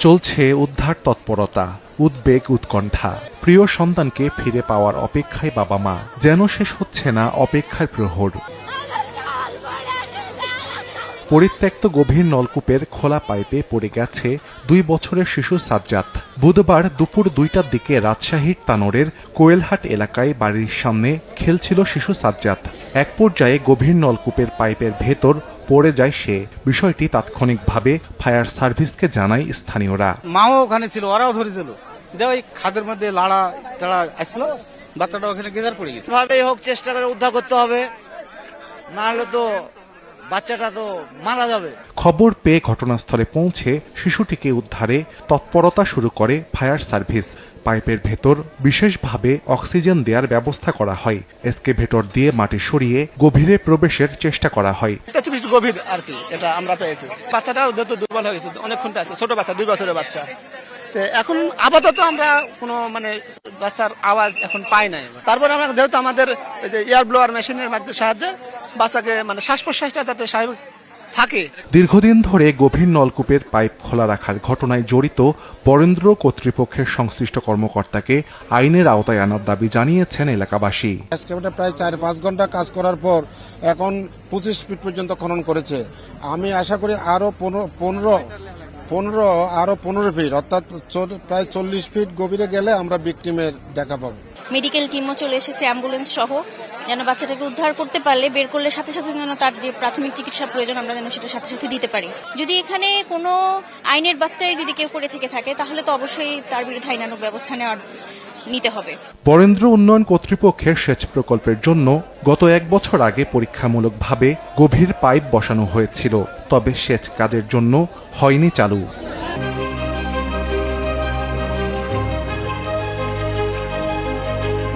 চলছে উদ্ধার তৎপরতা, উদ্বেগ উৎকণ্ঠা। প্রিয় সন্তানকে ফিরে পাওয়ার অপেক্ষায় বাবা মা, যেন শেষ হচ্ছে না অপেক্ষার প্রহর। পরিত্যক্ত গভীর নলকূপের খোলা পাইপে পড়ে গেছে 2 বছরের শিশু সাজ্জাদ। বুধবার দুপুর 2টার দিকে রাজশাহীর তানোরের কোয়েলহাট এলাকায় বাড়ির সামনে খেলছিল শিশু সাজ্জাদ। এক পর্যায়ে গভীর নলকূপের পাইপের ভেতর পড়ে যায় সে। বিষয়টি তাৎক্ষণিকভাবে ফায়ার সার্ভিসকে জানায় স্থানীয়রা। মাও ওখানে ছিল, ওরাও ধরেছিল, ওই খাদের মধ্যে লাড়া টাড়া আসলো, বাচ্চাটা ওখানে গেজার পড়ে গেছে। ভাবেই হোক চেষ্টা করে উদ্ধার করতে হবে, না হলে তো বাচ্চাটা তো মারা যাবে। খবর পেয়ে ঘটনাস্থলে পৌঁছে শিশুটিকে উদ্ধারে তৎপরতা শুরু করে ফায়ার সার্ভিস। পাইপের ভেতর বিশেষভাবে অক্সিজেন দেওয়ার ব্যবস্থা করা হয়। এসকেভেটর দিয়ে মাটি সরিয়ে গভীরে প্রবেশের চেষ্টা করা হয়। গভীর আর কি, এটা আমরা পেয়েছি। বাচ্চাটাও যত দুর্বল হয়ে গেছে, অনেকক্ষণ আছে, ছোট বাচ্চা, 2 বছরের বাচ্চা। এখন আপাতত আমরা কোনো বাচ্চার আওয়াজ এখন পাই নাই। তারপরে আমরা যেহেতু আমাদের এয়ার ব্লোয়ার মেশিনের সাহায্যে বাচ্চাকে শ্বাস প্রশ্বাসটা যাতে স্বাভাবিক থাকে। দীর্ঘদিন ধরে গভীর নলকূপের পাইপ খোলা রাখার ঘটনায় জড়িত বরেন্দ্র কর্তৃপক্ষের সংশ্লিষ্ট কর্মকর্তাকে আইনের আওতায় আনার দাবি জানিয়েছেন এলাকাবাসী। প্রায় 4-5 ঘন্টা কাজ করার পর এখন 25 ফিট পর্যন্ত খনন করেছে। আমি আশা করি আরো 15 ফিট, অর্থাৎ প্রায় 40 ফিট গভীরে গেলে আমরা ভিকটিমের দেখা পাবো। মেডিকেল টিমও চলে এসেছে, অ্যাম্বুলেন্স সহ, যেন বাচ্চাটাকে উদ্ধার করতে পারলে, বের করলে সাথে সাথে যেন তার যে প্রাথমিক চিকিৎসা প্রয়োজন আমরা যেন সেটা সাথে সাথে দিতে পারি। যদি এখানে কোনো আইনের বার্তায় যদি কেউ করে থেকে থাকে, তাহলে তো অবশ্যই তার বিরুদ্ধে আইনানুগ ব্যবস্থা নিতে হবে। বরেন্দ্র উন্নয়ন কর্তৃপক্ষের সেচ প্রকল্পের জন্য গত 1 বছর আগে পরীক্ষামূলকভাবে গভীর পাইপ বসানো হয়েছিল, তবে সেচ কাজের জন্য হয়নি চালু।